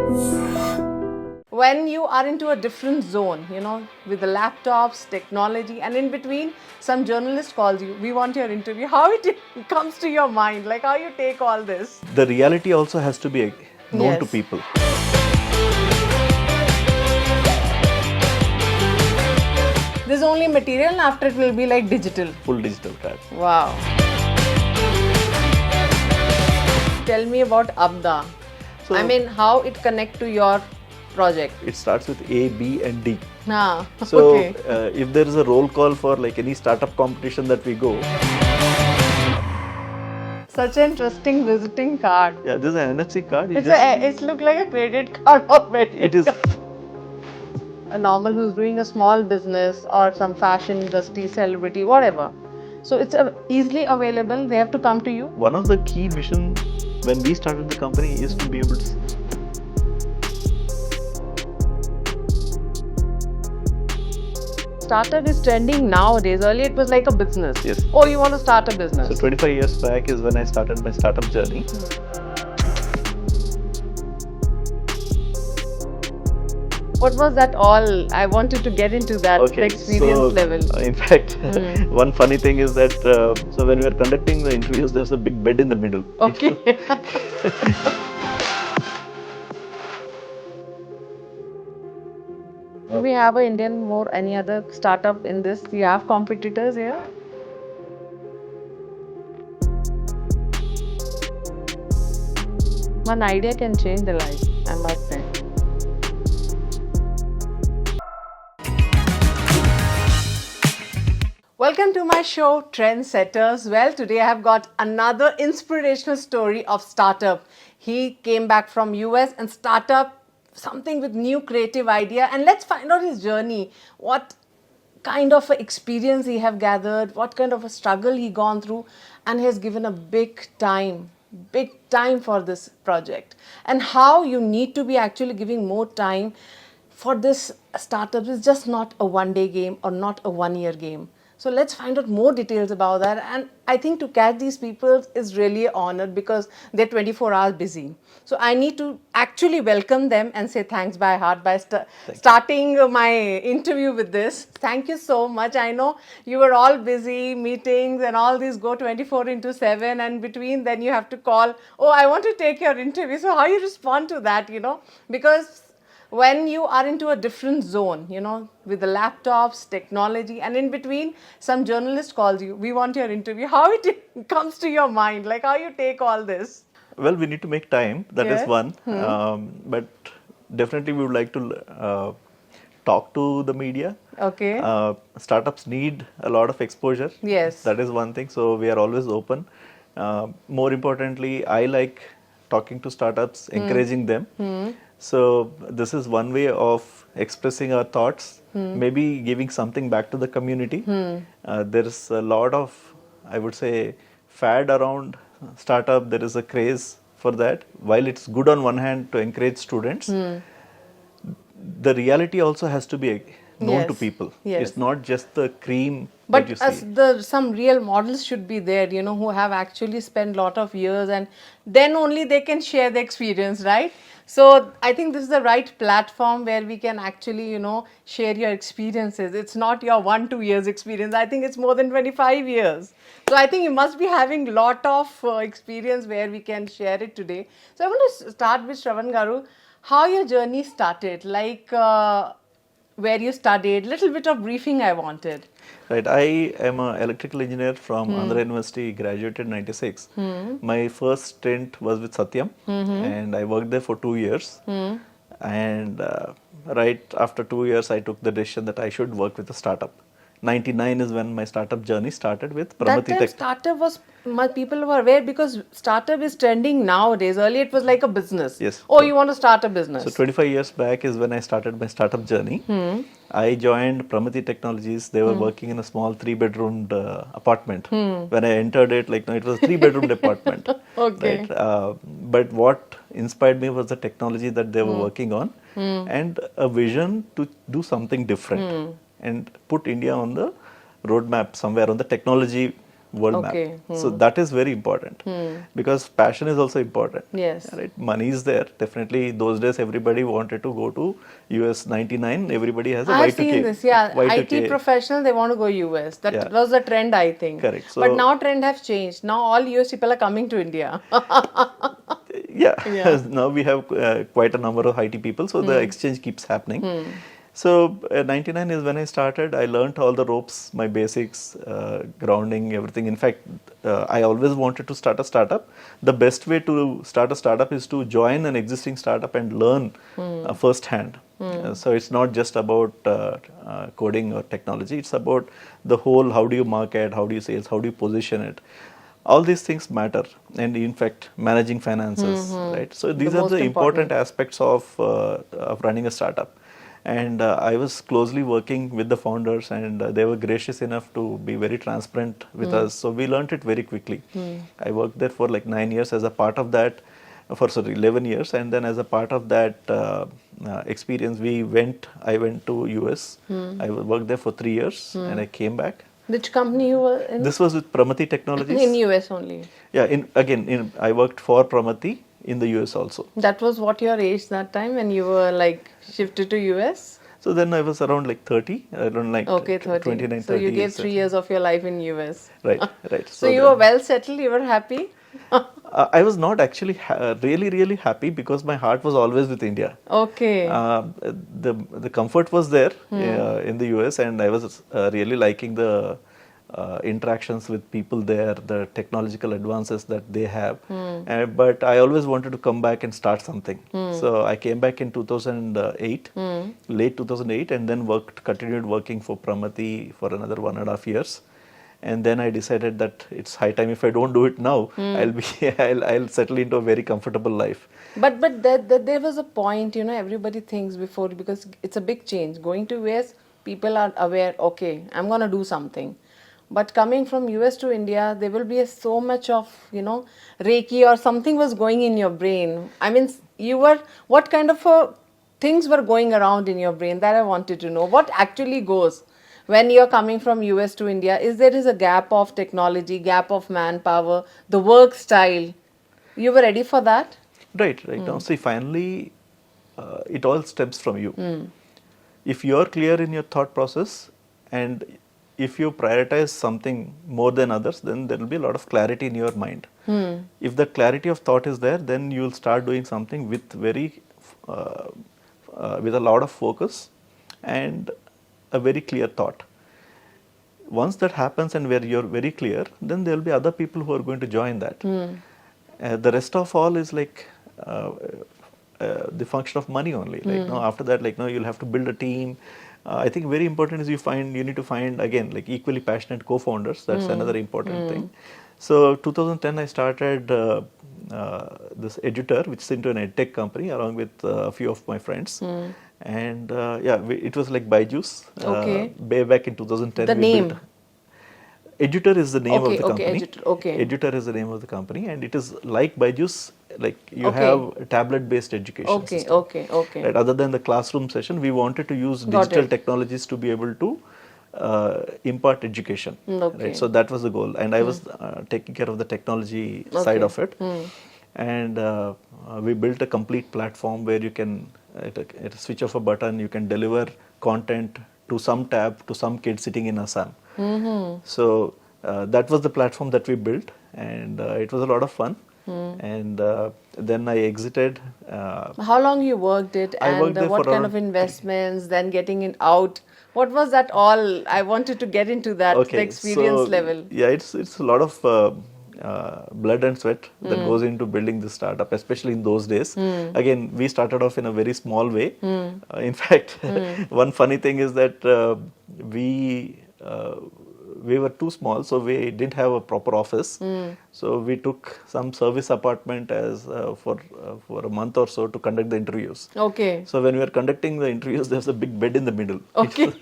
When you are into a different zone, with the laptops, technology, and in between, some journalist calls you, we want your interview. How it comes to your mind, like how you take all this? The reality also has to be known to Yes. people. This is only material, and after it will be like digital. Full digital card. Wow. Tell me about Abda. So- I mean, how it connect to your project. It starts with A, B, and D. Ah, So okay. if there is a roll call for like any startup competition that we go, Such an interesting visiting card. yeah, this is an NFC card. It's look like a credit card already. It is. A normal who's doing a small business or some fashion industry, celebrity, whatever. So it's easily available. They have to come to you. One of the key mission when we started the company is to be able to. Startup is trending nowadays. Earlier it was like a business. Yes. Oh, you want to start a business. So 25 years back is when I started my startup journey. What was that all? I wanted to get into that experience level. In fact, one funny thing is that so when we were conducting the interviews, there's a big bed in the middle. Okay. Do we have a Indian more any other startup in this? Do you have competitors here? One idea can change the life, I must say. Welcome to my show, Trendsetters. Well, today I have got another inspirational story of startup. He came back from US and startup something with new creative idea, and let's find out his journey. What kind of a experience he have gathered, what kind of a struggle he gone through, and he has given a big time for this project, and how you need to be actually giving more time for this startup. Is just not a one-day game or not a one-year game. So let's find out more details about that. And I think to catch these people is really an honor because they're 24 hours busy. So I need to actually welcome them and say thanks by heart by starting my interview with this. Thank you so much. I know you were all busy, meetings and all these go 24/7, and between then you have to call, oh, I want to take your interview. So how you respond to that, because when you are into a different zone, with the laptops, technology, and in between, some journalist calls you, we want your interview. How it comes to your mind, like how you take all this? Well, we need to make time. That is Yes. one. But definitely we would like to talk to the media. Okay. Startups need a lot of exposure. Yes. That is one thing. So we are always open. More importantly, I like talking to startups, encouraging them. So this is one way of expressing our thoughts, maybe giving something back to the community. There is a lot of, I would say, fad around startup. There is a craze for that. While it's good on one hand to encourage students, the reality also has to be known to Yes. people. Yes. It's not just the cream But that you see. some real models should be there, who have actually spent a lot of years, and then only they can share the experience, right? So I think this is the right platform where we can actually, share your experiences. It's not your 1-2 years experience. I think it's more than 25 years. So I think you must be having a lot of experience where we can share it today. So I want to start with Sravan Garu. How your journey started, like where you studied, little bit of briefing I wanted. Right, I am an electrical engineer from Andhra University, graduated in 96. My first stint was with Satyam and I worked there for 2 years. And right after 2 years, I took the decision that I should work with a startup. 99 is when my startup journey started with That time startup was, people were aware because startup is trending nowadays. Earlier it was like a business. Yes. Oh, you want to start a business. So 25 years back is when I started my startup journey. I joined Pramati Technologies. They were working in a small 3-bedroomed apartment. When I entered it, it was a 3-bedroomed apartment. Okay. Right? But what inspired me was the technology that they were working on and a vision to do something different and put India on the roadmap somewhere on the technology world Okay. map. So that is very important because passion is also important. Yes. Right? Money is there. Definitely those days everybody wanted to go to US 99. Everybody has a I've Y2K. seen this, yeah. Y2K. IT professional, they want to go US. That Yeah. was the trend, I think. Correct. But So- now trend has changed. Now all US people are coming to India. Yeah. Yeah. Now we have quite a number of IT people, so the exchange keeps happening. So 99 is when I started. I learned all the ropes, my basics, grounding, everything. In fact, I always wanted to start a startup. The best way to start a startup is to join an existing startup and learn firsthand. So it's not just about coding or technology. It's about the whole, how do you market, how do you sales, how do you position it. All these things matter, and in fact, managing finances, right? So these are most the important important. aspects of running a startup. And I was closely working with the founders, and they were gracious enough to be very transparent with us. So we learned it very quickly. I worked there for like 9 years as a part of that, 11 years, and then as a part of that experience, I went to US. I worked there for 3 years, and I came back. Which company you were in? This was with Pramati Technologies. In US only. Yeah, I worked for Pramati in the US also. That was what your age that time when you were like shifted to US? So then I was around like 30, around like Okay, 30. 29, So 30 you gave years. 3 years of your life in US. Right, right. So you were well settled, you were happy? I was not actually really happy because my heart was always with India. Okay. The comfort was there in the US, and I was really liking the interactions with people there, the technological advances that they have. But I always wanted to come back and start something. So I came back in 2008, late 2008, and then continued working for Pramati for another 1.5 years. And then I decided that it's high time. If I don't do it now, I'll settle into a very comfortable life. But there was a point, everybody thinks before, because it's a big change. Going to US, people are aware, okay, I'm going to do something. But coming from US to India, there will be so much of, Reiki or something was going in your brain. I mean, what kind of things were going around in your brain that I wanted to know? What actually goes when you're coming from US to India? There is a gap of technology, gap of manpower, the work style. You were ready for that? Right. Now, see, finally, it all stems from you. If you're clear in your thought process, and if you prioritize something more than others, then there will be a lot of clarity in your mind. If that clarity of thought is there, then you'll start doing something with with a lot of focus and a very clear thought. Once that happens and where you're very clear, then there will be other people who are going to join that. The rest of all is like the function of money only. After that, you'll have to build a team. I think very important is you need to find again like equally passionate co-founders. That's another important thing. So 2010 I started this Eduter, which is into an edtech company, along with a few of my friends. And it was like Byju's. Okay. Way back in 2010. The name? Eduter is the name of the Okay, company. Eduter, okay. Eduter is the name of the company, and it is like Byju's. Like you Okay. have a tablet-based education system. Okay. Right, other than the classroom session, we wanted to use Got digital it. technologies to be able to impart education. Okay. Right, so that was the goal, and I was taking care of the technology side of it. And we built a complete platform where you can, at a switch of a button, you can deliver content to some tab to some kid sitting in Assam. So that was the platform that we built, and it was a lot of fun. And then I exited. How long you worked it, I and worked there what for kind of around investments, then getting it out? What was that all? I wanted to get into that, the experience level. Yeah, it's a lot of blood and sweat that goes into building this startup, especially in those days. Again, we started off in a very small way. In fact, one funny thing is that we were too small, so we didn't have a proper office. So we took some service apartment as for a month or so to conduct the interviews. Okay. So when we were conducting the interviews, there's a big bed in the middle. Okay.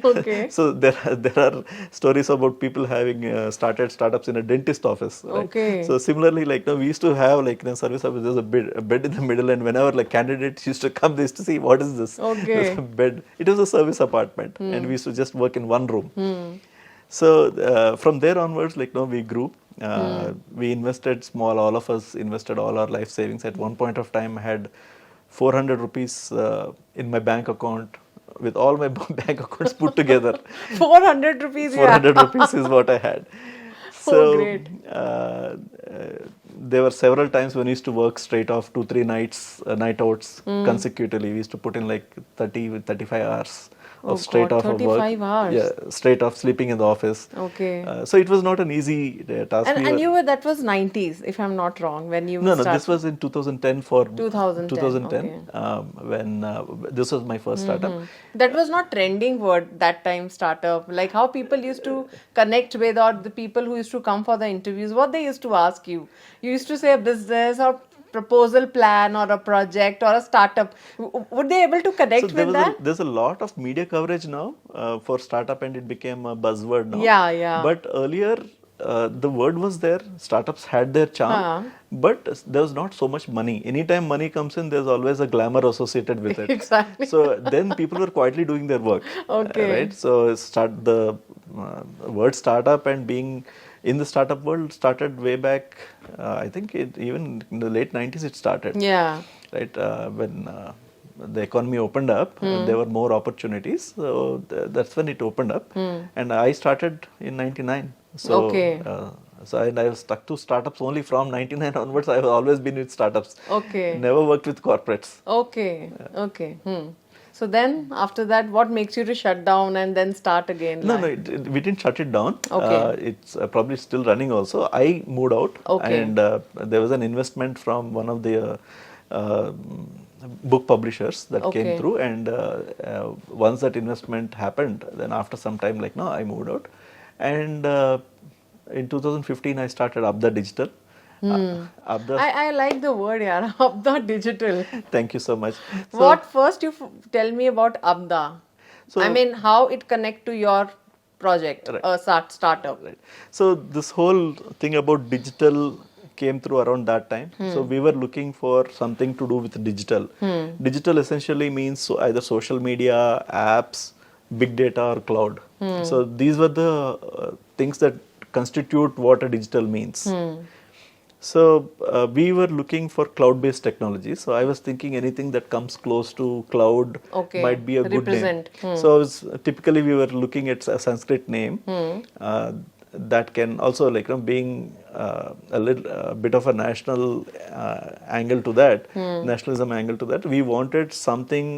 Okay. So there are stories about people having started startups in a dentist office. Right? Okay. So similarly, we used to have service office. There's a bed in the middle, and whenever candidates used to come, they used to see what is this. Okay. There's a bed. It was a service apartment, and we used to just work in one room. So from there onwards, like, we grew. We invested small. All of us invested all our life savings. At one point of time, I had 400 rupees in my bank account, with all my bank accounts put together. 400 rupees you 400 have. rupees is what I had. Oh, So great. there were several times when we used to work straight off 2-3 nights, night outs consecutively. We used to put in like 35 hours of Oh straight God, off of 35 work. hours. Yeah, straight off sleeping in the office. Okay. So it was not an easy task. And you were, that was 90s, if I'm not wrong, when you No, started. this was in 2010 for 2010, okay. when this was my first startup. That was not trending word that time, startup. Like how people used to connect with, or the people who used to come for the interviews, what they used to ask you. You used to say a business or proposal plan or a project or a startup. Would they able to connect So with that? there's a lot of media coverage now for startup, and it became a buzzword now. Yeah, yeah. But earlier, the word was there. Startups had their charm, but there was not so much money. Anytime money comes in, there's always a glamour associated with it. Exactly. So then people were quietly doing their work. Okay. Right. So the word startup and being in the startup world started way back. I think even in the late 90s it started. Yeah. Right, when the economy opened up, there were more opportunities. So that's when it opened up, and I started in '99. So Okay. I was stuck to startups only from '99 onwards. I have always been with startups. Okay. Never worked with corporates. Okay. Okay. So then, after that, what makes you to shut down and then start again? No, we didn't shut it down. Okay. It's probably still running also. I moved out, Okay. and there was an investment from one of the book publishers that Okay. came through, and once that investment happened, then after some time, like, no, I moved out, and in 2015 I started Abda Digital. Abda, I like the word, yeah, Abda Digital. thank you so much. So, What first you tell me about Abda? So- I mean, how it connect to your project, Right. a startup. Right. So this whole thing about digital came through around that time. So we were looking for something to do with digital. Digital essentially means either social media, apps, big data, or cloud. So these were the things that constitute what a digital means. So we were looking for cloud-based technology. So I was thinking anything that comes close to cloud Okay. might be a good Represent. name. So typically we were looking at a Sanskrit name that can also, like, being a little bit of a national angle to that, nationalism angle to that. We wanted something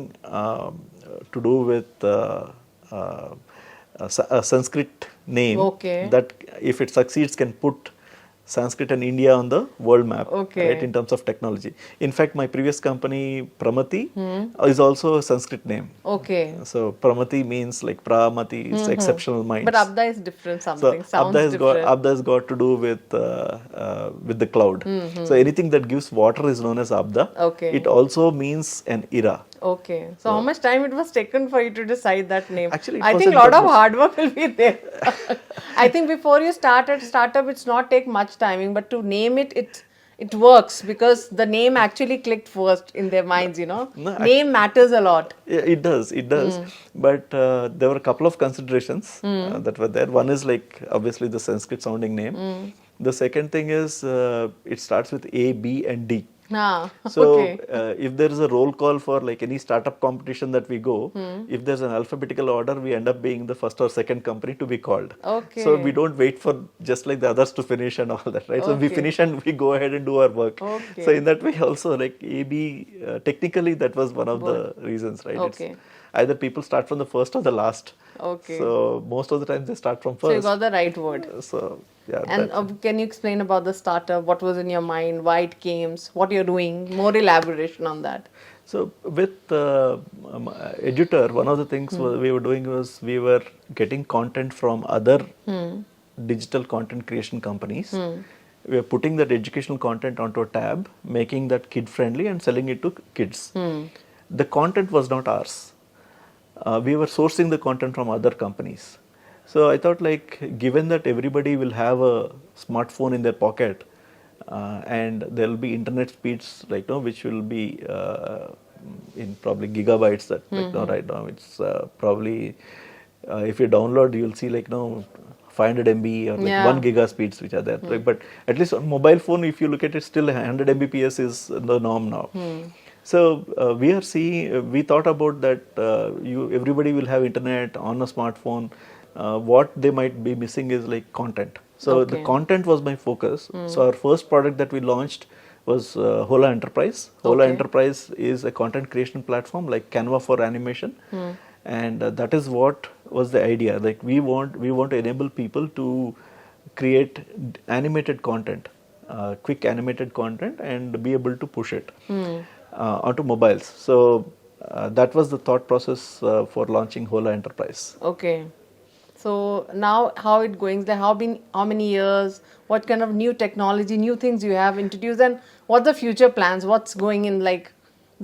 to do with a Sanskrit name Okay. that, if it succeeds, can put Sanskrit and India on the world map, Okay. right, in terms of technology. In fact, my previous company, Pramati, is also a Sanskrit name. Okay. So Pramati means like Pramati, it's exceptional minds. But Abda is different something. So Sounds different. Abda has got to do with the cloud. So anything that gives water is known as Abda. Okay. It also means an era. Okay. So how much time it was taken for you to decide that name? Actually, it I think wasn't a lot that of much. hard work will be there. I think before you started startup, it's not take much timing, but to name it works because the name actually clicked first in their minds, No, Name matters a lot. Yeah, it does. But there were a couple of considerations that were there. One is, like, obviously the Sanskrit sounding name. The second thing is it starts with A, B, and D. So Okay. if there is a roll call for, like, any startup competition that we go, if there's an alphabetical order, we end up being the first or second company to be called. Okay. So we don't wait for just like the others to finish and all that, right? So we Okay. finish and we go ahead and do our work. Okay. So in that way also, like, AB, technically that was one of the reasons, right? Okay. It's either people start from the first or the last. Okay. So most of the time they start from So you first. got the right word. So yeah. And that's it. can you explain about the startup? What was in your mind? Why it came? What you're doing? More elaboration on that. So with Editor, one of the things we were doing was we were getting content from other digital content creation companies. We were putting that educational content onto a tab, making that kid friendly and selling it to kids. The content was not ours. We were sourcing the content from other companies. So I thought, like, given that everybody will have a smartphone in their pocket, and there will be internet speeds, like, which will be in probably gigabytes, that, like, right now it's probably if you download, you'll see, like, 500 MB or like Yeah. 1 giga speeds which are there. Right? But at least on mobile phone, if you look at it, still 100 Mbps is the norm now. So we are seeing, we thought about that everybody will have internet on a smartphone. What they might be missing is like content. So the Okay. content was my focus. So our first product that we launched was Hola Enterprise. Hola Okay. Enterprise is a content creation platform like Canva for animation, and that is what was the idea. Like we want to enable people to create animated content, quick animated content, and be able to push it onto mobiles. So that was the thought process for launching Hola Enterprise. Okay. So now how it going? How many years? What kind of new technology, new things you have introduced, and what the future plans? What's going in like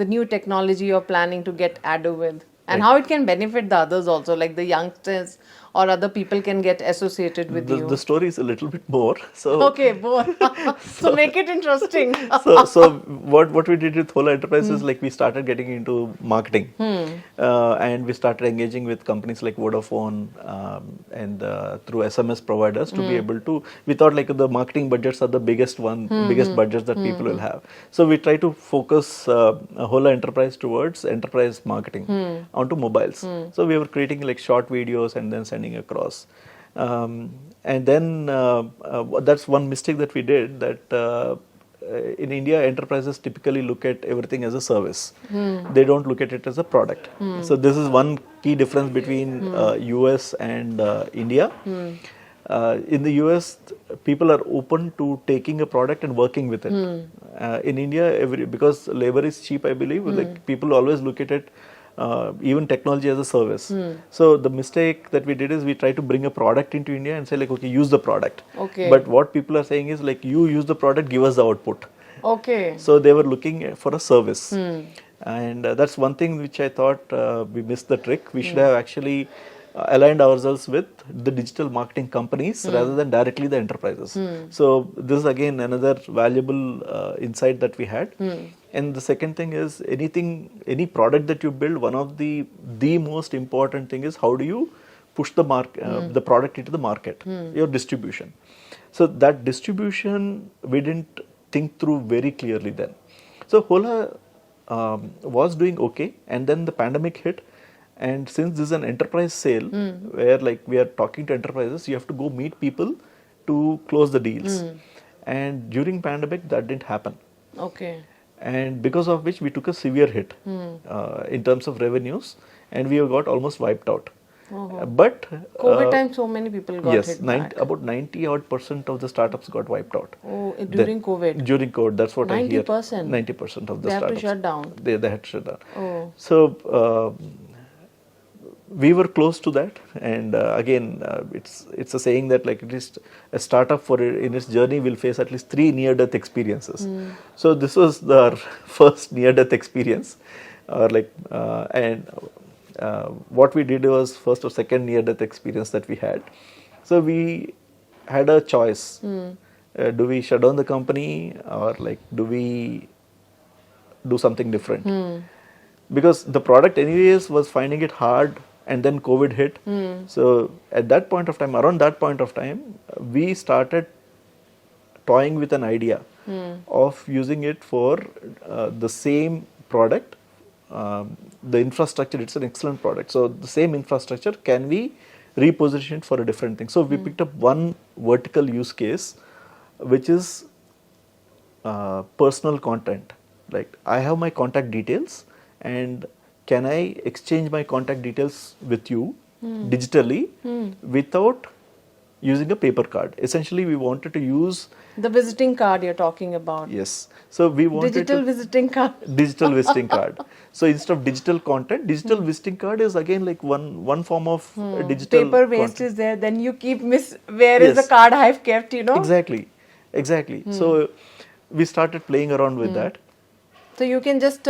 the new technology you're planning to get added with, and Right. how it can benefit the others also, like the youngsters or other people can get associated with you. The story is a little bit more. So Okay, both. So make it interesting. so what we did with Hola Enterprise is like we started getting into marketing, and we started engaging with companies like Vodafone and through SMS providers to be able to. We thought like the marketing budgets are the biggest budgets that people will have. So we try to focus Hola Enterprise towards enterprise marketing onto mobiles. So we were creating like short videos and then sending across. And then that's one mistake that we did, that in India enterprises typically look at everything as a service. They don't look at it as a product. So this is one key difference between US and India. In the US, people are open to taking a product and working with it. In India, because labor is cheap, I believe, like people always look at it, even technology as a service. So the mistake that we did is we tried to bring a product into India and say like, okay, use the product. Okay. But what people are saying is like, you use the product, give us the output. Okay. So they were looking for a service. And that's one thing which I thought we missed the trick. We should have actually aligned ourselves with the digital marketing companies rather than directly the enterprises. So this is again another valuable insight that we had. And the second thing is any product that you build, one of the most important thing is how do you push the the product into the market, your distribution. So that distribution we didn't think through very clearly then. So Hola was doing okay, and then the pandemic hit. And since this is an enterprise sale, where like we are talking to enterprises, you have to go meet people to close the deals. And during pandemic, that didn't happen. Okay. And because of which we took a severe hit in terms of revenues, and we got almost wiped out. But COVID time, so many people got yes, hit back. about 90% of the startups got wiped out. Oh, during COVID. During COVID, that's what I hear. 90%? 90% of the They have startups. to shut down. They had to shut down. Oh. So we were close to that, and again, it's a saying that like at least a startup in its journey will face at least 3 near-death experiences. So this was our first near-death experience, or like and what we did was first or second near-death experience that we had. So we had a choice: do we shut down the company, or like do we do something different? Because the product anyways was finding it hard, and then COVID hit. So at that point of time, around that point of time, we started toying with an idea of using it for the same product. The infrastructure, it's an excellent product. So the same infrastructure, can we reposition it for a different thing? So we picked up one vertical use case, which is personal content. Like I have my contact details, and can I exchange my contact details with you digitally without using a paper card? Essentially, we wanted to use The visiting card you're talking about. yes. So we wanted Digital visiting card. digital visiting card. So instead of digital content, digital visiting card is again like one form of digital Paper waste content. is there. Then you keep where is the Yes. card I've kept, you know? Exactly. So we started playing around with that. So you can just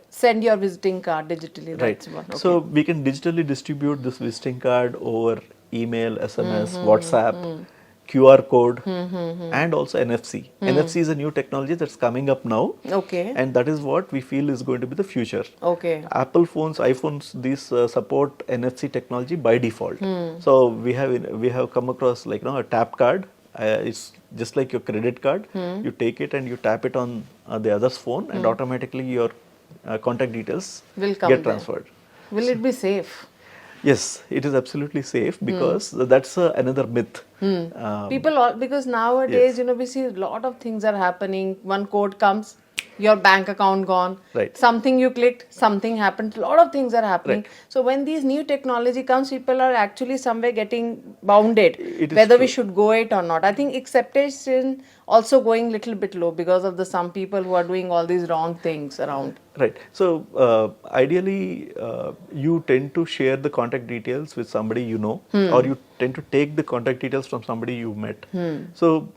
send your visiting card digitally. Right. That's what. Okay. So we can digitally distribute this visiting card over email, SMS, WhatsApp, QR code, and also NFC. NFC is a new technology that's coming up now, Okay. and that is what we feel is going to be the future. Okay. Apple phones, iPhones, these support NFC technology by default. So we have come across like a tap card. It's just like your credit card. You take it and you tap it on the other's phone, and automatically your contact details Will come get there. transferred. Will it be safe? Yes, it is absolutely safe because that's another myth. Because nowadays, we see a lot of things are happening. One code comes, your bank account gone. Right. Something you clicked, something happened. A lot of things are happening. Right. So when these new technology comes, people are actually somewhere getting bounded It is whether we true. should go it or not. I think acceptation also going little bit low because of the some people who are doing all these wrong things around. Right. So ideally, you tend to share the contact details with somebody you know, or you tend to take the contact details from somebody you met. So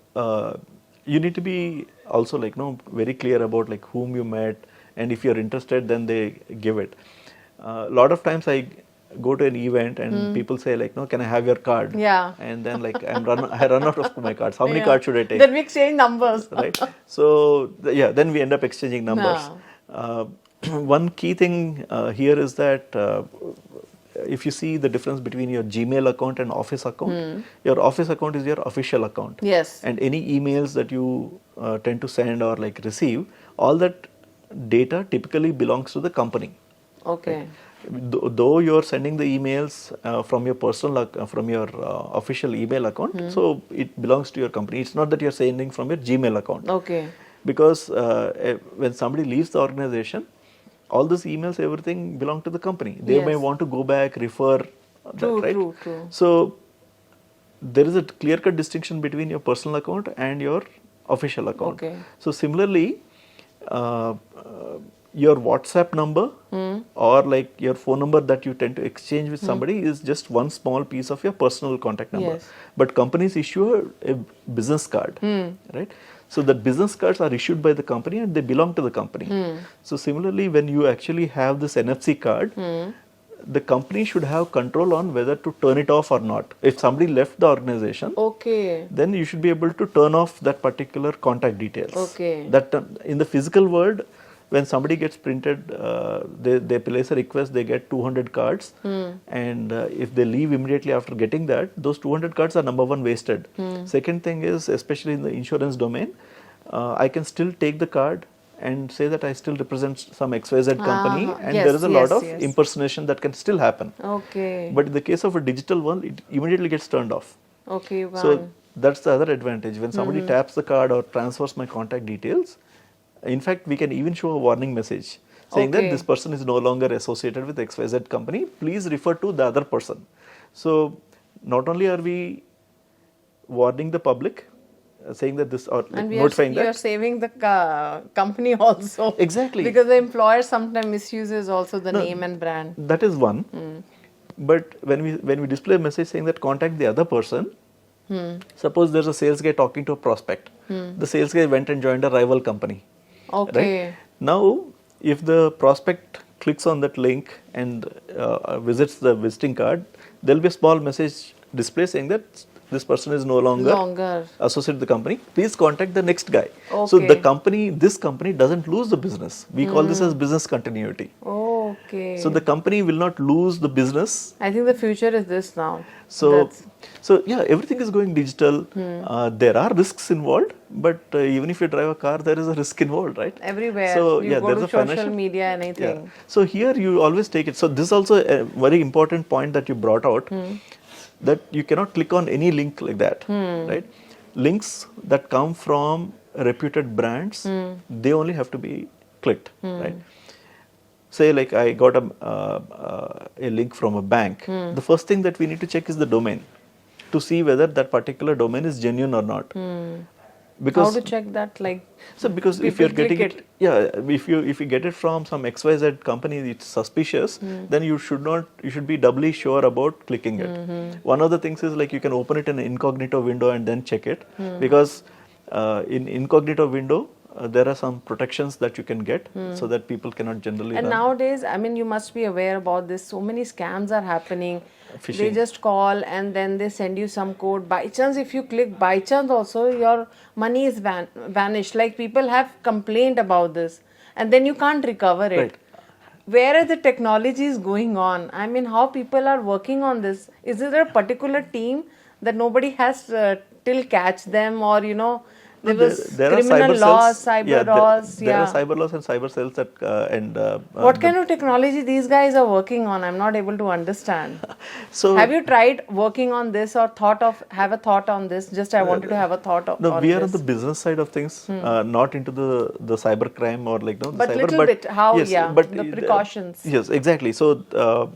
you need to be also very clear about like whom you met, and if you're interested, then they give it. A lot of times I go to an event and people say like, no, can I have your card? Yeah. And then like I run out of my cards. How many cards should I take? Then we exchange numbers. Right. So then we end up exchanging numbers. One key thing here is that if you see the difference between your Gmail account and Office account, your Office account is your official account. Yes. And any emails that you tend to send or like receive, all that data typically belongs to the company. Okay. Though you're sending the emails from your personal from your official email account, so it belongs to your company. It's not that you're sending from your Gmail account. Okay. Because when somebody leaves the organization, all these emails, everything belong to the company. They may want to go back, refer. True, that, right? true. So there is a clear-cut distinction between your personal account and your official account. Okay. So similarly, your WhatsApp number or like your phone number that you tend to exchange with somebody is just one small piece of your personal contact number. Yes. But companies issue a business card, right? So that business cards are issued by the company and they belong to the company. So similarly, when you actually have this NFC card, the company should have control on whether to turn it off or not. If somebody left the organization, Okay. then you should be able to turn off that particular contact details. Okay. That in the physical world, when somebody gets printed, they place a request, they get 200 cards, and if they leave immediately after getting that, those 200 cards are number one wasted. Second thing is, especially in the insurance domain, I can still take the card and say that I still represent some XYZ company, and Yes, there is a lot of yes. impersonation that can still happen. Okay. But in the case of a digital one, it immediately gets turned off. Okay, you So can't. that's the other advantage. When somebody taps the card or transfers my contact details, in fact, we can even show a warning message saying that this person is no longer associated with XYZ company. Please refer to the other person. So not only are we warning the public, saying that this or And notifying you are that. saving the company also. Exactly. Because the employer sometimes misuses also the name and brand. That is one. But when we display a message saying that contact the other person, suppose there's a sales guy talking to a prospect. The sales guy went and joined a rival company. Okay. Right? Now, if the prospect clicks on that link and visits the visiting card, there will be a small message display saying that this person is no longer associated with the company. Please contact the next guy. So this company doesn't lose the business. We call this as business continuity. Okay. So the company will not lose the business. I think the future is this now. So yeah, everything is going digital. There are risks involved, but even if you drive a car, there is a risk involved, right? Everywhere. So you yeah, go there's to a social financial media, anything. Yeah. So here you always take it. So this is also a very important point that you brought out, that you cannot click on any link like that, right? Links that come from reputed brands, they only have to be clicked, right? Say like I got a link from a bank. The first thing that we need to check is the domain to see whether that particular domain is genuine or not. Because how to check that? Like, so because if people you're getting click it, yeah, if you get it from some XYZ company, it's suspicious, then you should be doubly sure about clicking it. One of the things is like you can open it in an incognito window and then check it, because in incognito window, there are some protections that you can get so that people cannot generally And run. nowadays, I mean, you must be aware about this. So many scams are happening. They Phishing. just call and then they send you some code. By chance, if you click by chance, also your money is vanished. Like people have complained about this, and then you can't recover it. Right. Where are the technologies going on? I mean, how people are working on this? Is there a particular team that nobody has till catch them, or there was There are criminal cyber laws, cells. cyber Yeah, laws? there are cyber laws and cyber cells that What kind of technology these guys are working on? I'm not able to understand. so Have you tried working on this or have a thought on this? Just I wanted to have a thought no, on we are this. on the business side of things, not into the cyber crime or like no the But cyber. little bit, how, yes, yeah, but the precautions. yes, exactly. So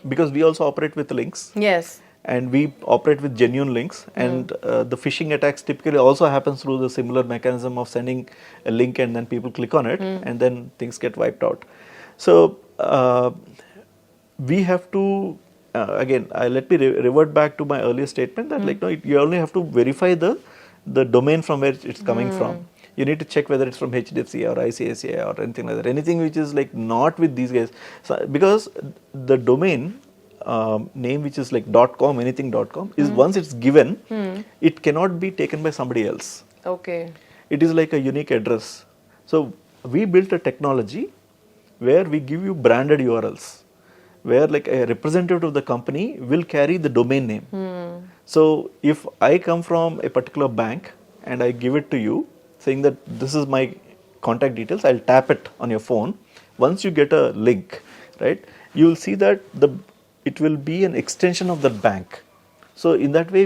because we also operate with links. Yes. And we operate with genuine links, and the phishing attacks typically also happens through the similar mechanism of sending a link and then people click on it and then things get wiped out. So we have to again let me revert back to my earlier statement that like no, you only have to verify the domain from where it's coming from. You need to check whether it's from HDFC or ICICI or anything like that, anything which is like not with these guys. So, because the domain name which is like .com, anything .com is once it's given, it cannot be taken by somebody else. Okay. It is like a unique address. So we built a technology where we give you branded URLs, where like a representative of the company will carry the domain name. So if I come from a particular bank and I give it to you saying that this is my contact details, I'll tap it on your phone. Once you get a link, right, you will see that it will be an extension of that bank. So in that way,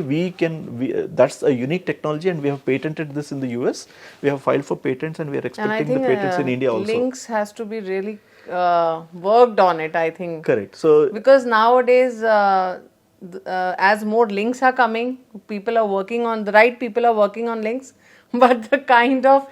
that's a unique technology, and we have patented this in the US. We have filed for patents, and we are expecting the patents in India also. Links has to be really worked on it, I think. Correct. So because nowadays, as more links are coming, the right people are working on links, but the kind of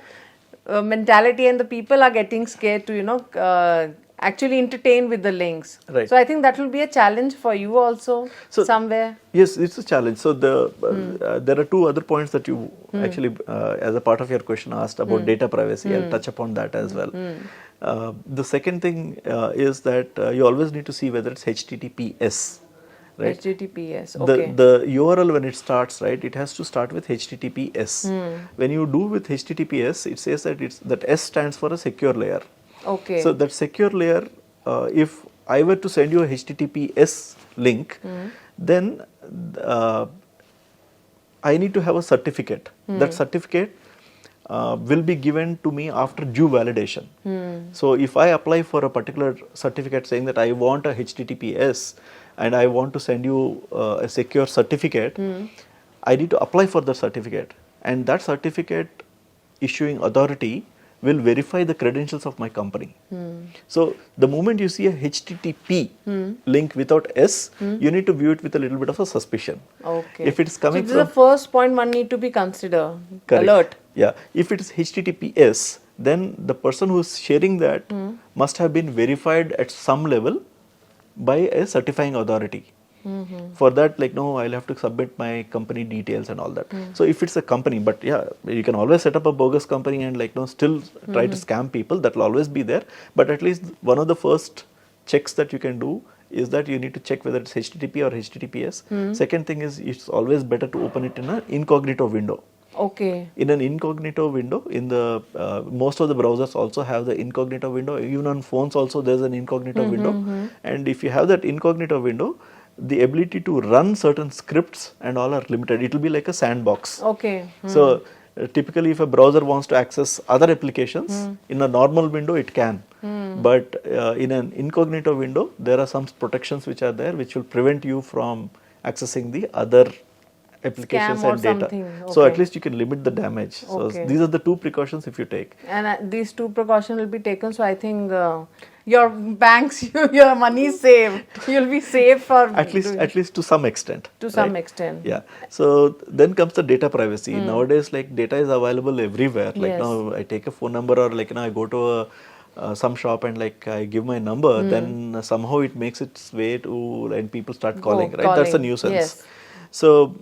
mentality and the people are getting scared to actually entertain with the links. Right. So I think that will be a challenge for you also somewhere. Yes, it's a challenge. So there are two other points that you actually, as a part of your question, asked about data privacy. I'll touch upon that as well. The second thing is that you always need to see whether it's HTTPS. Right? HTTPS, okay. The URL when it starts, right, it has to start with HTTPS. When you do with HTTPS, it says that S stands for a secure layer. Okay. So that secure layer, if I were to send you a HTTPS link, then I need to have a certificate. That certificate will be given to me after due validation. So if I apply for a particular certificate saying that I want a HTTPS and I want to send you a secure certificate, I need to apply for the certificate, and that certificate issuing authority will verify the credentials of my company. So the moment you see a HTTP link without S, you need to view it with a little bit of a suspicion. Okay. If it's coming so this is the first point one need to be considered. Correct. Alert. Yeah. If it is HTTPS, then the person who is sharing that must have been verified at some level by a certifying authority. For that, like, no, I'll have to submit my company details and all that. So if it's a company, but yeah, you can always set up a bogus company and like, no, still try to scam people. That will always be there. But at least one of the first checks that you can do is that you need to check whether it's HTTP or HTTPS. Second thing is it's always better to open it in an incognito window. Okay. In an incognito window, in the most of the browsers also have the incognito window. Even on phones also there's an incognito window. And if you have that incognito window, the ability to run certain scripts and all are limited. It will be like a sandbox. Okay. So typically if a browser wants to access other applications, in a normal window it can. But in an incognito window, there are some protections which are there which will prevent you from accessing the other applications Scam or and data. something. So Okay. at least you can limit the damage. So Okay. these are the two precautions if you take. And these two precautions will be taken. So I think your banks, your money is saved. You'll be safe for At least to some extent. to some right? extent. Yeah. So then comes the data privacy. Nowadays, like data is available everywhere. Like Yes. now, I take a phone number or like I go to some shop and like I give my number. Then somehow it makes its way to and people start calling. Right. That's a calling. nuisance. Yes. So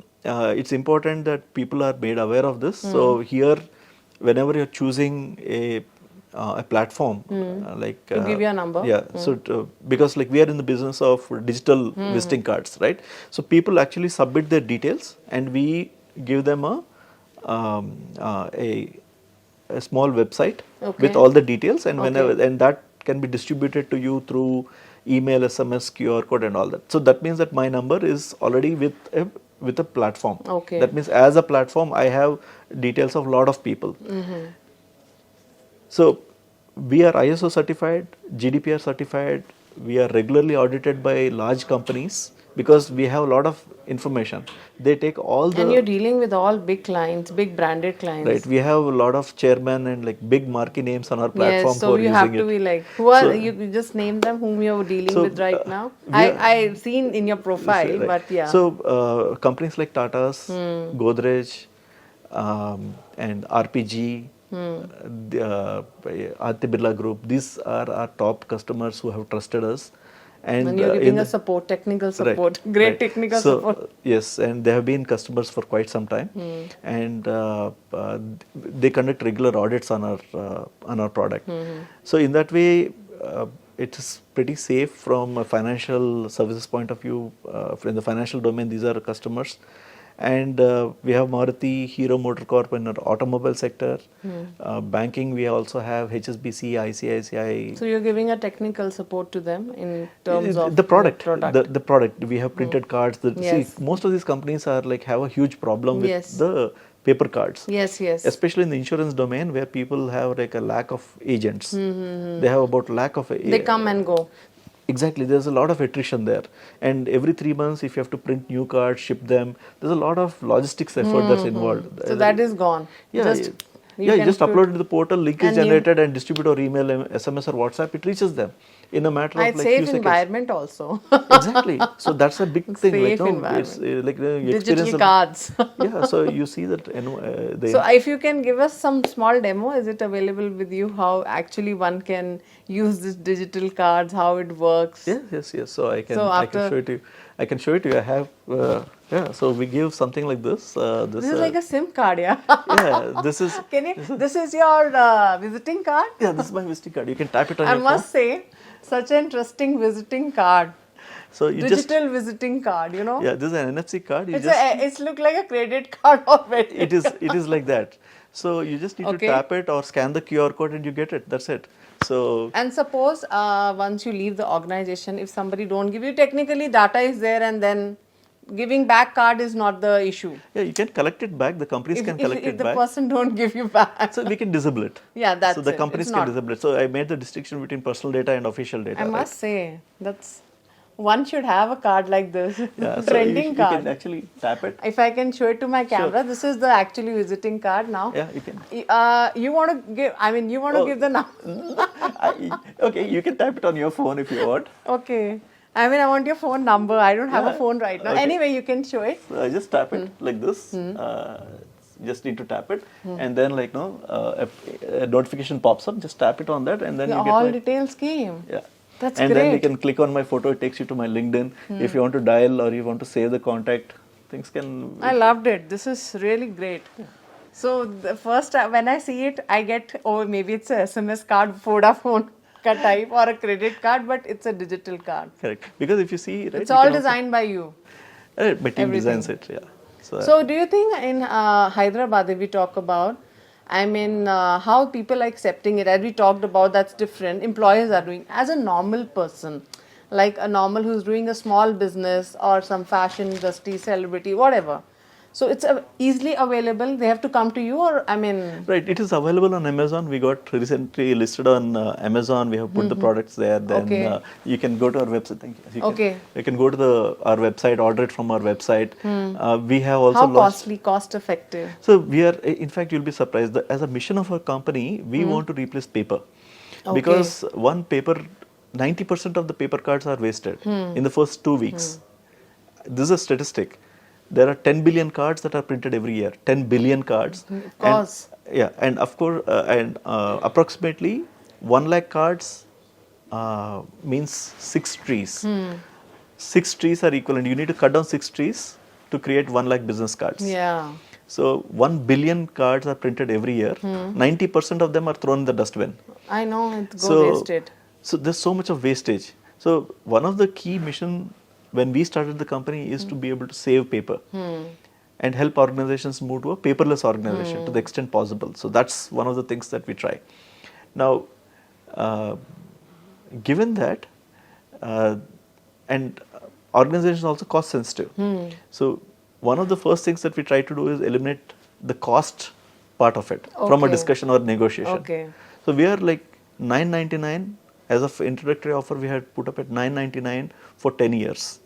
it's important that people are made aware of this. So here, whenever you're choosing a platform, like To give you a number. yeah, so because like we are in the business of digital visiting cards, right? So people actually submit their details, and we give them um, uh, a a small website Okay. with all the details, and Okay. whenever, and that can be distributed to you through email, SMS, QR code, and all that. So that means that my number is already with a platform. Okay. That means as a platform, I have details of a lot of people. So we are ISO certified, GDPR certified. We are regularly audited by large companies because we have a lot of information. They take all the And you're dealing with all big clients, big branded clients. right. We have a lot of chairman and like big marquee names on our platform Yes, so who are you using have to it. be like, who are So- you just name them whom you're dealing So, with right now? we are- I've seen in your profile, Right. but yeah. So companies like Tata's, Godrej, and RPG, the Aditya Birla Group, these are our top customers who have trusted us. And you're in giving the- us support, technical Right, support, great right. technical So, support. yes, and they have been customers for quite some time, and they conduct regular audits on our product. So in that way, it is pretty safe from a financial services point of view. In the financial domain, these are customers. And we have Maruti, Hero Motor Corp in our automobile sector. Banking, we also have HSBC, ICICI. So you're giving a technical support to them in terms of the product, product. The product. We have printed cards. Yes. See, most of these companies are like have a huge problem with Yes. the paper cards. Yes, yes. Especially in the insurance domain, where people have like a lack of agents. They have about lack of. They come and go. Exactly, there's a lot of attrition there, and every 3 months, if you have to print new cards, ship them, there's a lot of logistics effort that's involved. So that is gone. Yeah, you can just put- upload it to the portal, link is and you- generated, and distribute or email, SMS or WhatsApp, it reaches them in a matter of I'd like few save seconds. environment also. Exactly. So that's a big thing. Safe Like, environment. it's like you Digital experience cards. yeah. So you see that So if you can give us some small demo, is it available with you how actually one can use this digital cards, how it works? yes. So I can So I after- can show it to you. I can show it to you. I have yeah. So we give something like this. This is like a SIM card, yeah. yeah. This is Can you? This is your visiting card. yeah. This is my visiting card. You can tap it on I your must say, such an interesting visiting card. phone. So you Digital visiting card, you know. yeah. This is an NFC card. You It's look like a credit card already. it is like that. So you just need Okay. to tap it or scan the QR code and you get it. That's it. So And suppose once you leave the organization, if somebody don't give you, technically data is there, and then giving back card is not the issue. yeah, you can collect it back. The companies can collect if it the back. person don't give you back. So we can disable it. Yeah, that's So the it. companies It's can not- disable it. So I made the distinction between personal data and official data. I right? must say, that's one should have a card like this. Yeah, so Trending you card. can actually tap it. If I can show it to my camera, this is the actually visiting card now. Yeah, you can. You want to give? I mean, you want to Oh. give the number? Okay, you can tap it on your phone if you want. Okay. I mean, I want your phone number. I don't have a Yeah. phone right now. Okay. Anyway, you can show it. So I just tap it Hmm. like this. Just need to tap it, and then like no, a notification pops up. Just tap it on that, and then you get All my, details came. yeah. That's and then you great. Hmm. can click on my photo. It takes you to my LinkedIn. If you want to dial or you want to save the contact, things can. I loved it. This is really great. So the first when I see it, I get, oh, maybe it's a SMS card, Vodafone ka type, or a credit card, but it's a digital card. Correct. Because if you see, right, It's you all can also- designed by you. My team everything. designs it. Yeah. So do you think in Hyderabad, if we talk about, I mean, how people are accepting it, as we talked about, that's different. Employers are doing, as a normal person, like a normal who's doing a small business or some fashion industry, celebrity, whatever. So it's easily available. They have to come to you, or I mean, Right, it is available on Amazon. We got recently listed on Amazon. We have put the products there. Then Okay. you can go to our website. Thank you. Okay. You can go to our website, order it from our website. We have also how launched. costly, cost effective? So we are, in fact, you'll be surprised. As a mission of our company, we want to replace paper, Okay. because 90% of the paper cards are wasted in the first 2 weeks. This is a statistic. There are 10 billion cards that are printed every year. 10 billion cards. Of course. And of course, approximately 1 lakh cards means 6 trees. 6 trees are equivalent. You need to cut down 6 trees to create 1 lakh business cards. Yeah. So 1 billion cards are printed every year. 90% of them are thrown in the dustbin. I know, it goes So, wasted. so there's so much of wastage. So one of the key mission when we started the company is to be able to save paper and help organizations move to a paperless organization to the extent possible. So that's one of the things that we try. Now, given that, and organizations are also cost sensitive. So one of the first things that we try to do is eliminate the cost part of it from a discussion or negotiation. Okay. So we are like $9.99 as of introductory offer we had put up at $9.99 for 10 years.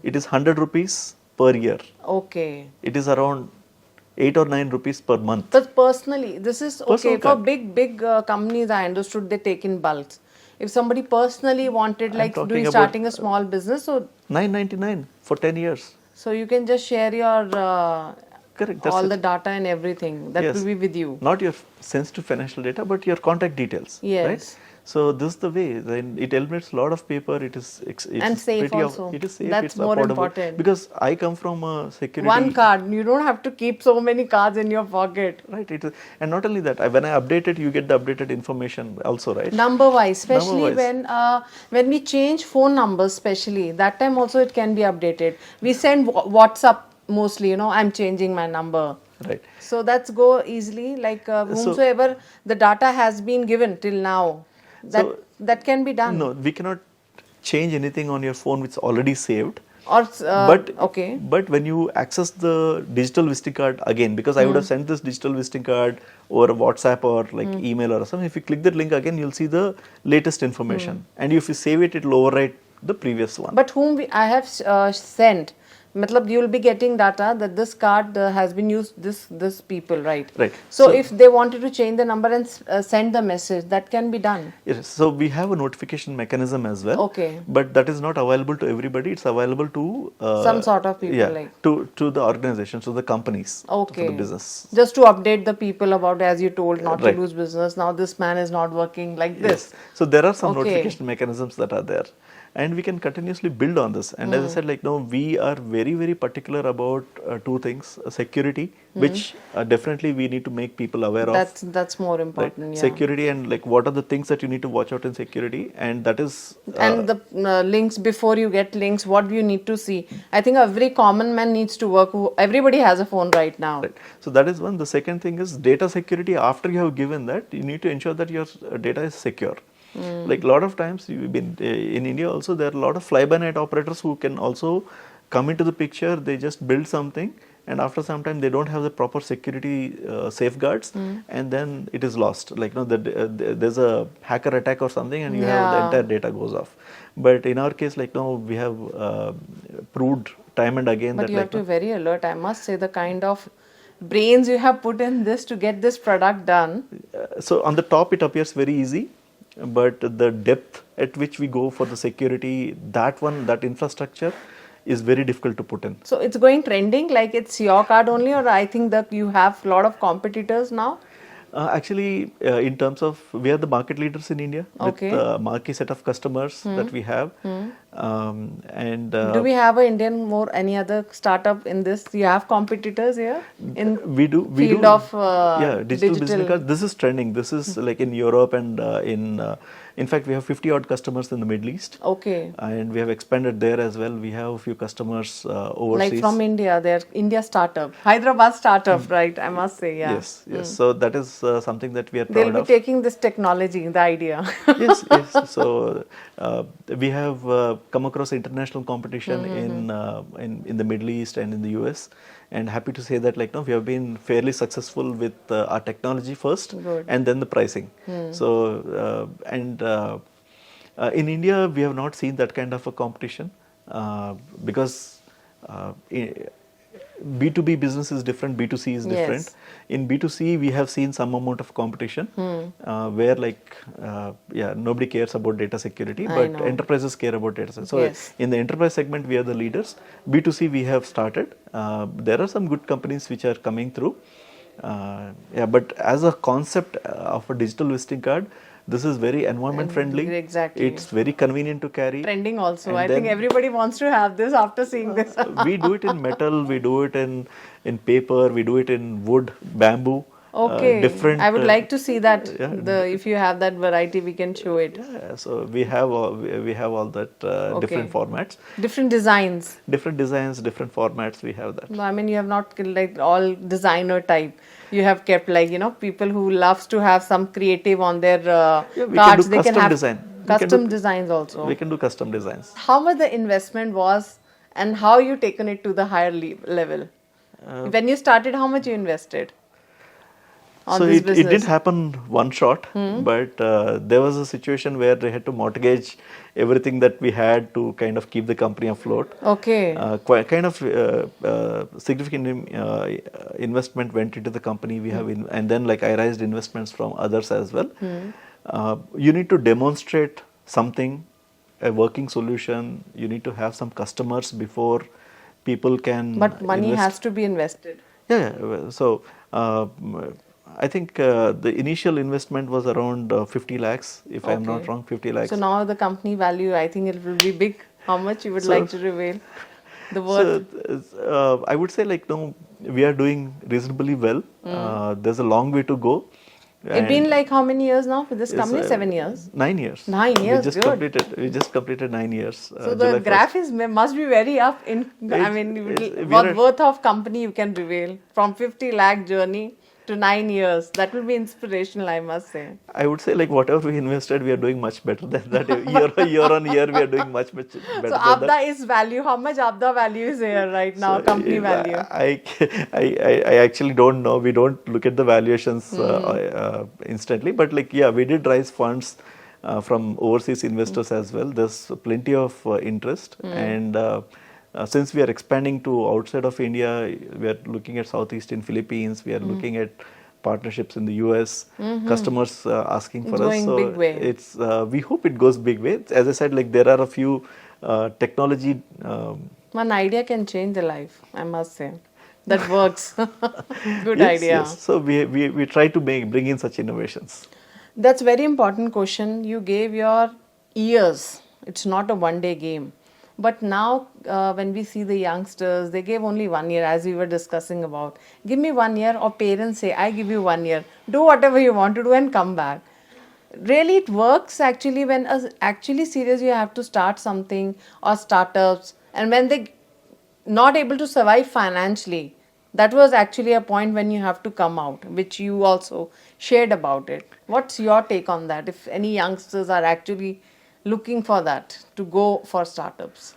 It is 100 rupees per year. Okay. It is around 8 or 9 rupees per month. But personally, this is Personal okay for card. big companies. I understood they take in bulks. If somebody personally wanted, like talking doing about, starting a small business, so $9.99 for 10 years. so you can just share your Correct. That's all it. the data and everything that Yes. will be with you. Not your sensitive financial data, but your contact details. Yes. Right? So this is the way. Then it eliminates a lot of paper. It's And safe pretty also. It is safe. That's it's more affordable. important. Because I come from a security. One card. You don't have to keep so many cards in your pocket. Right. It is, and not only that, when I update it, you get the updated information also, right? Number wise, especially Number-wise. when we change phone numbers, especially that time also it can be updated. We send WhatsApp mostly. I'm changing my number. Right. So that's go easily, like whomsoever the data has been given till now, that can be done. No, we cannot change anything on your phone which is already saved. Or okay. But when you access the digital visiting card again, because I would have sent this digital visiting card over WhatsApp or like email or something, if you click that link again, you'll see the latest information. And if you save it, it will overwrite the previous one. But I have sent, matlab you will be getting data that this card has been used this people, right? Right. So if they wanted to change the number and send the message, that can be done. Yes. So we have a notification mechanism as well. Okay. But that is not available to everybody. It's available to Some sort of people, like to the organizations, to the companies, okay, for the business. Just to update the people about, as you told, not Right. to lose business. Now this man is not working like this. Yes. So there are some Okay. notification mechanisms that are there. And we can continuously build on this. And as I said, like, no, we are very, very particular about two things: security, which definitely we need to make people aware of. That's more Right? important. Yeah. Security, and like what are the things that you need to watch out in security, and that is And the links, before you get links, what do you need to see? I think every common man needs to work. Everybody has a phone right now. right. So that is one. The second thing is data security. After you have given that, you need to ensure that your data is secure. Like a lot of times, you've been in India also, there are a lot of fly-by-night operators who can also come into the picture. They just build something, and after some time, they don't have the proper security safeguards, and then it is lost. Like, there's a hacker attack or something, and you have the entire data goes off. But in our case, like, no, we have proved time and again But that, you like, have to be very alert. I must say, the kind of brains you have put in this to get this product done. So on the top, it appears very easy. But the depth at which we go for the security, that infrastructure is very difficult to put in. So it's going trending, like it's your card only, or I think that you have a lot of competitors now? Actually, in terms of, we are the market leaders in India with a marquee set of customers that we have. And do we have any other startup in this? You have competitors here in we do field of digital business cards. This is trending. This is like in Europe and in fact, we have 50 odd customers in the Middle East. Okay. And we have expanded there as well. We have a few customers overseas. Like from India, they're India startup, Hyderabad startup, right? I must say, yeah. Yes. So that is something that we are proud They'll be of. taking this technology, the idea. yes. So we have come across international competition in the Middle East and in the US, and happy to say that, like, we have been fairly successful with our technology first. Good. And then the pricing. So in India we have not seen that kind of a competition because B2B business is different, B2C is different. Yes. In B2C, we have seen some amount of competition where, like, nobody cares about data security, but enterprises care about data security. So in the enterprise segment, we are the leaders. B2C, we have started. There are some good companies which are coming through. But as a concept of a digital visiting card, this is very environment friendly. Exactly. It's very convenient to carry. Trending also. And I think then- everybody wants to have this after seeing this. We do it in metal, we do it in paper, we do it in wood, bamboo. Okay. Different. I would like to see that. yeah. If you have that variety, we can show it. So we have all that different formats, Different designs. different designs, different formats. We have that. No, I mean, you have not like all designer type. You have kept like, people who loves to have some creative on their We cards. can do custom design. Custom designs also. We can do custom designs. How much the investment was and how you taken it to the higher level? When you started, how much you invested on So this it business? didn't happen one shot, but there was a situation where they had to mortgage everything that we had to kind of keep the company afloat. Okay. Quite kind of significant investment went into the company. We have and then like I raised investments from others as well. You need to demonstrate something, a working solution. You need to have some customers before people can. But money invest. has to be invested. Yeah. So I think the initial investment was around 50 lakhs, if I'm not wrong, 50 lakhs. So now the company value, I think it will be big. How much you would like to reveal? The worth? So, I would say like no, we are doing reasonably well. There's a long way to go. It's been like how many years now for this It's, company? 7 years. 9 years. 9 years, good. We just completed 9 years. So the graph must be very up in. I mean, what worth of company you can reveal from 50 lakh journey to 9 years. That will be inspirational, I must say. I would say like whatever we invested, we are doing much better than that. year on year, we are doing much better. So than Abda that. is value. How much Abda value is here right now? So, Company value. I actually don't know. We don't look at the valuations instantly. But like we did raise funds from overseas investors as well. There's plenty of interest and. Since we are expanding to outside of India, we are looking at Southeastern Philippines, we are looking at partnerships in the US, customers asking for us. So big way. it's we hope it goes big way. As I said, like there are a few technology. One idea can change a life, I must say. That works. Good Yes, idea. yes. So we try to bring in such innovations. That's very important question. You gave your years. It's not a one-day game. But now, when we see the youngsters, they gave only 1 year, as we were discussing about. Give me 1 year, or parents say, I give you 1 year. Do whatever you want to do and come back. Really, it works actually when actually serious you have to start something or startups. And when they not able to survive financially, that was actually a point when you have to come out, which you also shared about it. What's your take on that? If any youngsters are actually looking for that to go for startups,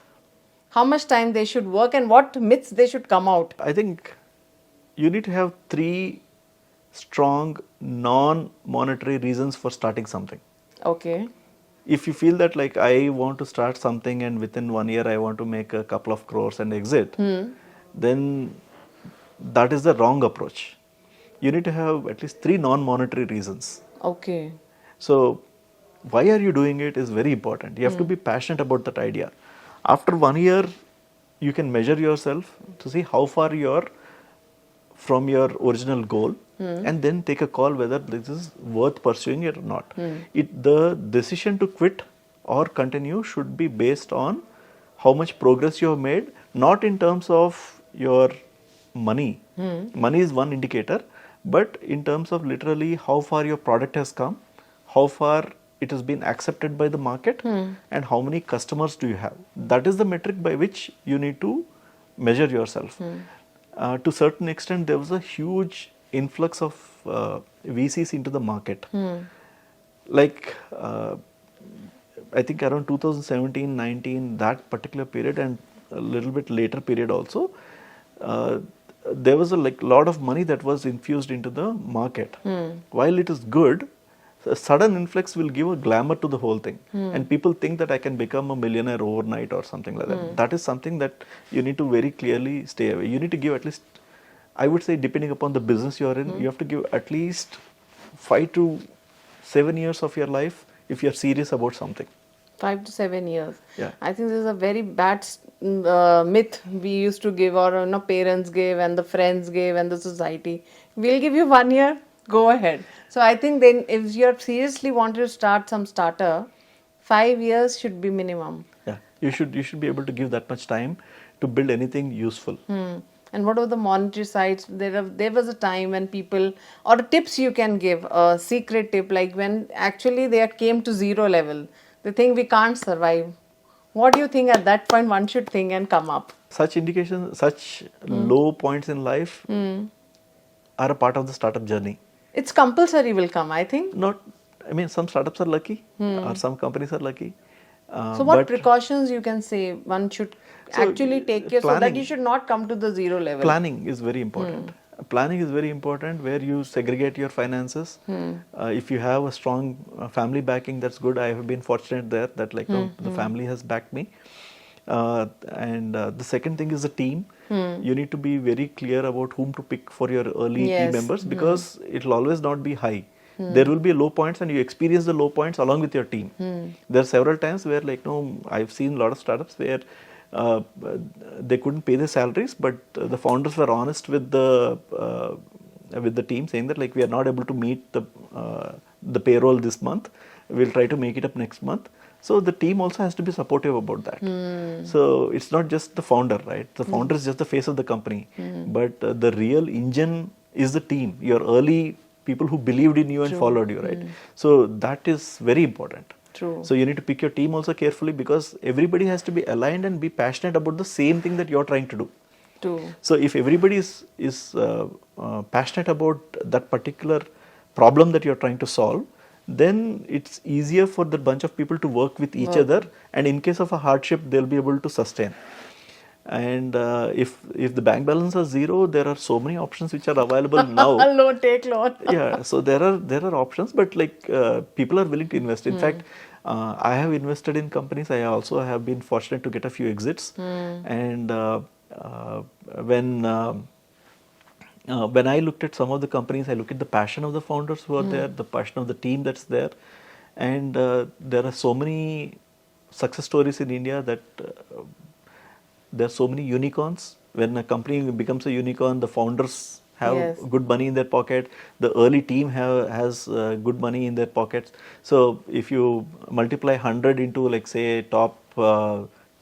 how much time they should work and what myths they should come out? I think you need to have 3 strong non-monetary reasons for starting something. Okay. If you feel that like I want to start something and within 1 year I want to make a couple of crores and exit, then that is the wrong approach. You need to have at least 3 non-monetary reasons. Okay. So why are you doing it is very important. You have to be passionate about that idea. After 1 year, you can measure yourself to see how far you are from your original goal and then take a call whether this is worth pursuing it or not. The decision to quit or continue should be based on how much progress you have made, not in terms of your money. Money is one indicator, but in terms of literally how far your product has come, how far it has been accepted by the market, and how many customers do you have. That is the metric by which you need to measure yourself. To a certain extent, there was a huge influx of VCs into the market. Like, I think around 2017, 19, that particular period and a little bit later period also, there was a lot of money that was infused into the market. While it is good, a sudden influx will give a glamour to the whole thing. And people think that I can become a millionaire overnight or something like that. That is something that you need to very clearly stay away. You need to give at least, I would say, depending upon the business you are in, you have to give at least 5 to 7 years of your life if you are serious about something. 5 to 7 years. Yeah. I think this is a very bad myth we used to give, or parents gave and the friends gave and the society. We'll give you 1 year. Go ahead. So I think then if you're seriously wanted to start some startup, 5 years should be minimum. Yeah, you should be able to give that much time to build anything useful. And what are the monetary sides? There was a time when people, or tips you can give, a secret tip, like when actually they came to zero level, they think we can't survive. What do you think at that point one should think and come up? Such indications, such low points in life are a part of the startup journey. It's compulsory will come, I think. Not, I mean, some startups are lucky, or some companies are lucky. So what But precautions you can say one should actually take care so that planning- you should not come to the zero level? planning is very important. Planning is very important, where you segregate your finances. If you have a strong family backing, that's good. I have been fortunate there that the family has backed me. And the second thing is the team. You need to be very clear about whom to pick for your early Yes. team members, because it will always not be high. There will be low points, and you experience the low points along with your team. There are several times where I've seen a lot of startups where they couldn't pay their salaries, but the founders were honest with the team, saying that we are not able to meet the payroll this month. We'll try to make it up next month. So the team also has to be supportive about that. So it's not just the founder, right? The founder is just the face of the company, but the real engine is the team. Your early people who believed in you and followed you, right? So that is very important. True. So you need to pick your team also carefully, because everybody has to be aligned and be passionate about the same thing that you're trying to do. True. So if everybody is passionate about that particular problem that you're trying to solve, then it's easier for the bunch of people to work with each other, and in case of a hardship, they'll be able to sustain. And if the bank balance is zero, there are so many options which are available now. Loan, take loan. Yeah, so there are options, but people are willing to invest. In fact, I have invested in companies. I also have been fortunate to get a few exits. And when I looked at some of the companies, I looked at the passion of the founders who are there, the passion of the team that's there, and there are so many success stories in India that there are so many unicorns. When a company becomes a unicorn, the founders have good money in their pocket. The early team has good money in their pockets. So if you multiply 100 into say top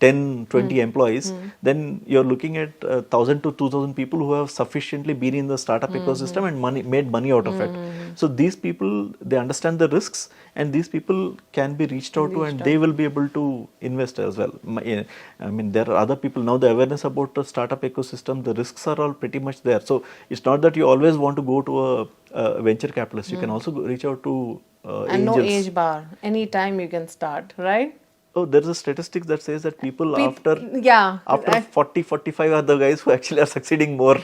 10, 20 employees, then you're looking at 1,000 to 2,000 people who have sufficiently been in the startup ecosystem and made money out of it. So these people, they understand the risks, and these people can be reached out to, and they will be able to invest as well. I mean, there are other people now. The awareness about the startup ecosystem, the risks are all pretty much there. So it's not that you always want to go to a venture capitalist. You can also reach out to and angels. no age bar. Any time you can start, right? Oh, there's a statistic that says that people after 40, 45 are the guys who actually are succeeding more.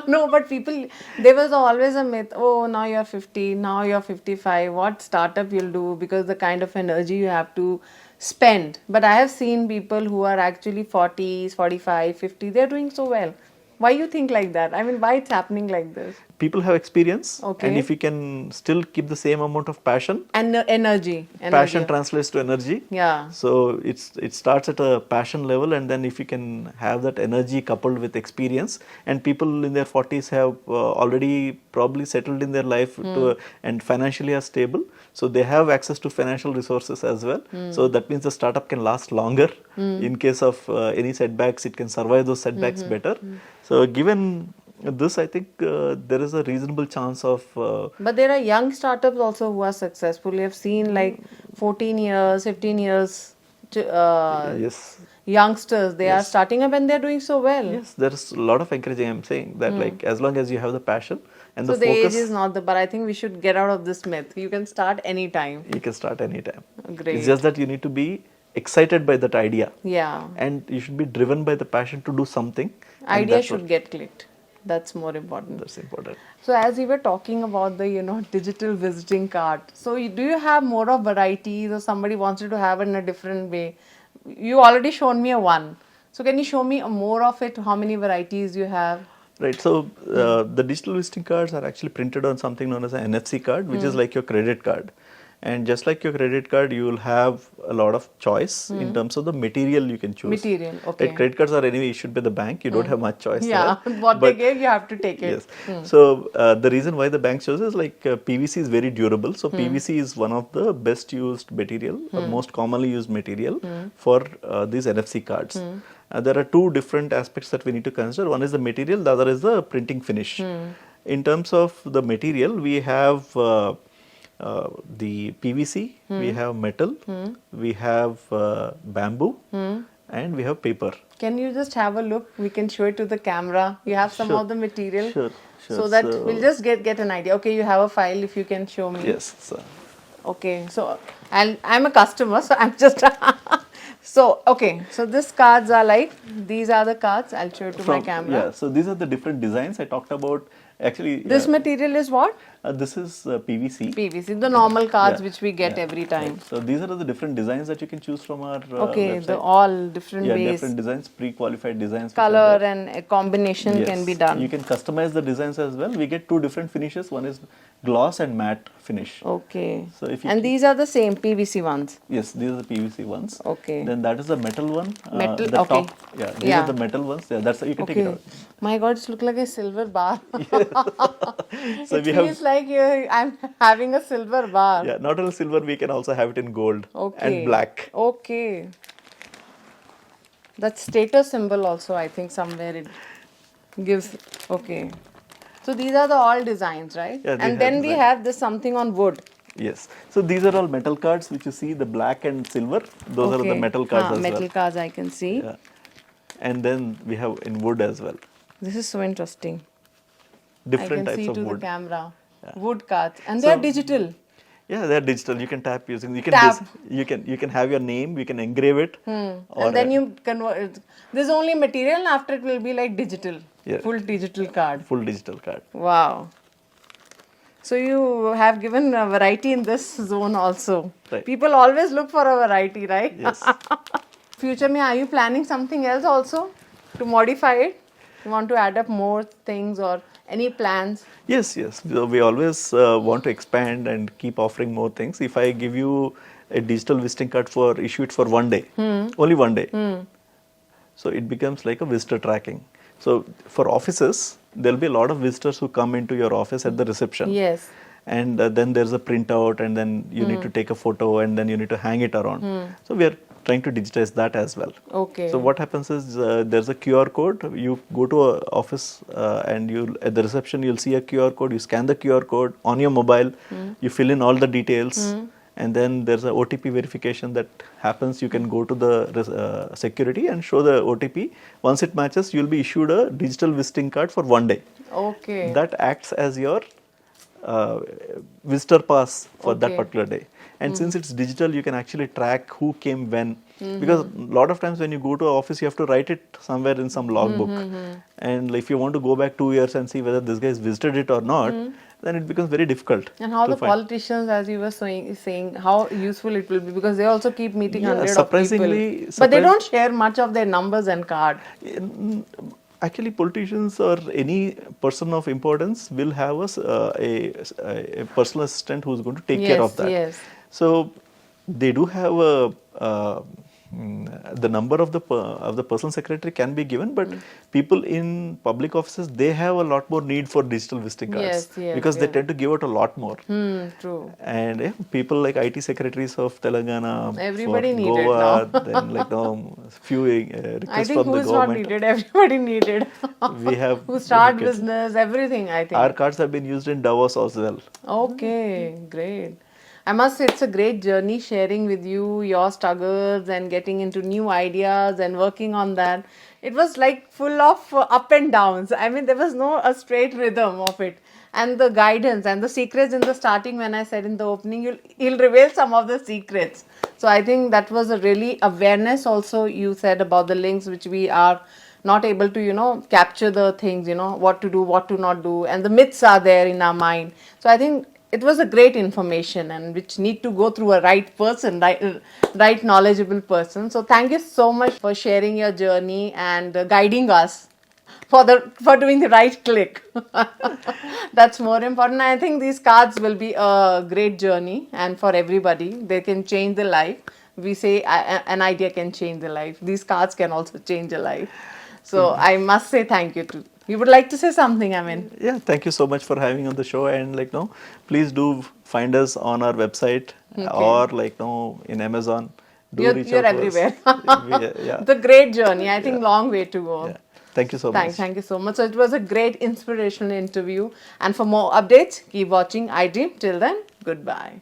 No, but people, there was always a myth, oh, now you're 50, now you're 55, what startup you'll do, because the kind of energy you have to spend. But I have seen people who are actually 40s, 45, 50, they're doing so well. Why you think like that? I mean, why it's happening like this? People have experience, Okay. and if you can still keep the same amount of passion, And energy. passion translates to energy. Yeah. So it starts at a passion level, and then if you can have that energy coupled with experience, and people in their 40s have already probably settled in their life and financially are stable, so they have access to financial resources as well. So that means the startup can last longer. In case of any setbacks, it can survive those setbacks better. So given this, I think there is a reasonable chance of. But there are young startups also who are successful. You have seen 14 years, 15 years Yes. youngsters. They are starting up and they're doing so well. Yes, there's a lot of encouraging. I'm saying that as long as you have the passion and So the the focus, age is not but I think we should get out of this myth. You can start anytime. you can start anytime. Great. It's just that you need to be excited by that idea, Yeah. and you should be driven by the passion to do something. and Idea that's should what- get clicked. That's more important. That's important. So as we were talking about the digital visiting card, so do you have more of varieties, or somebody wanted to have it in a different way? You already shown me a one. So can you show me more of it? How many varieties you have? Right. So the digital visiting cards are actually printed on something known as an NFC card, which is like your credit card. And just like your credit card, you will have a lot of choice in terms of the material you can choose. Material, okay. Like credit cards are anyway issued by the bank. You don't have much choice Yeah, there. what they gave, you have to take it. Yes. So the reason why the bank chose is like PVC is very durable. So PVC is one of the best used material, most commonly used material for these NFC cards. There are two different aspects that we need to consider. One is the material, the other is the printing finish. In terms of the material, we have the PVC, we have metal, we have bamboo, and we have paper. Can you just have a look? We can show it to the camera. You have some Sure. of the material. Sure. So that we'll just get an idea. Okay, you have a file if you can show me. Yes. So, Okay, so I'm a customer, so I'm just so okay. So these cards are like these are the cards. I'll show it to my camera. Yeah. So these are the different designs I talked about. Actually, This material is what? this is PVC. PVC, the normal cards Yeah. which we get every time. So these are the different designs that you can choose from our Okay, website. the all different Yeah, ways. different designs, pre-qualified designs. which are Color there. and a combination Yes. can be done. You can customize the designs as well. We get two different finishes. One is gloss and matte finish. Okay. So if you And these are the same PVC ones. Yes, these are the PVC ones. Okay. Then that is the metal one. Metal, the okay. Top, yeah, these Yeah. are the metal ones. Yeah, that's you can take it Okay. out. My God, it's look like a silver bar. So It we feels like I'm having a silver bar. yeah, not only silver, we can also have it in gold Okay. and black. Okay. That status symbol also, I think somewhere it gives. Okay. So these are the all designs, right? Yeah, they and have then we design. have this something on wood. Yes. So these are all metal cards, which you see the black and silver. Those are the metal cards as metal well. cards I can see. Yeah. And then we have in wood as well. This is so interesting. Different I can types see of to wood. the camera. Wood cards. And they are digital. Yeah, they're digital. You can tap using. You can Tap. you can have your name. You can engrave it. And then you convert it. This is only material and after it will be like digital. Yeah. Full digital card. Full digital card. Wow. So you have given a variety in this zone also. Right. People always look for a variety, right? Yes. Future mein, are you planning something else also to modify it? You want to add up more things or any plans? Yes, yes. So we always want to expand and keep offering more things. If I give you a digital visiting card for issue it for one day, only one day, so it becomes like a visitor tracking. So for offices, there'll be a lot of visitors who come into your office at the reception. Yes. And then there's a printout, and then you need to take a photo, and then you need to hang it around. So we are trying to digitize that as well. Okay. So what happens is there's a QR code. You go to a office and you at the reception you'll see a QR code. You scan the QR code on your mobile. You fill in all the details, and then there's a OTP verification that happens. You can go to the security and show the OTP. Once it matches, you'll be issued a digital visiting card for one day. Okay. That acts as your visitor pass for that Okay. particular day. And since it's digital, you can actually track who came when. Because a lot of times when you go to an office, you have to write it somewhere in some logbook. And if you want to go back 2 years and see whether this guy has visited it or not, then it becomes very difficult. And how to the find. politicians, as you were saying, how useful it will be because they also keep meeting Yeah, hundreds of people. surprisingly- But they don't share much of their numbers and card. Actually, politicians or any person of importance will have a personal assistant who's going to take care of that. Yes. So they do have the number of the personal secretary can be given, but people in public offices, they have a lot more need for digital visiting cards Yes, yes, because they yeah. tend to give out a lot more. True. And people like IT secretaries of Telangana, Everybody for need it Goa, now. then like few requests I think from who the is not government. needed? Everybody needed. We have Who start dedicated- business, everything, I think. Our cards have been used in Davos as well. Okay, great. I must say it's a great journey sharing with you your struggles and getting into new ideas and working on that. It was like full of up and downs. I mean, there was no a straight rhythm of it. And the guidance and the secrets in the starting, when I said in the opening, he'll reveal some of the secrets. So I think that was a really awareness also you said about the links which we are not able to, capture the things, what to do, what to not do. And the myths are there in our mind. So I think it was a great information and which need to go through a right person, right knowledgeable person. So thank you so much for sharing your journey and guiding us for doing the right click. That's more important. I think these cards will be a great journey, and for everybody, they can change the life. We say an idea can change the life. These cards can also change a life. So I must say thank you to. You would like to say something, I mean? Yeah, thank you so much for having on the show, and like no, please do find us on our website or like no in Amazon. Do reach You're out to us. everywhere. Yeah. The great journey. I think long way to go. Yeah. Thank you so much. Thank you so much. So it was a great inspirational interview. And for more updates, keep watching iDream. Till then, goodbye.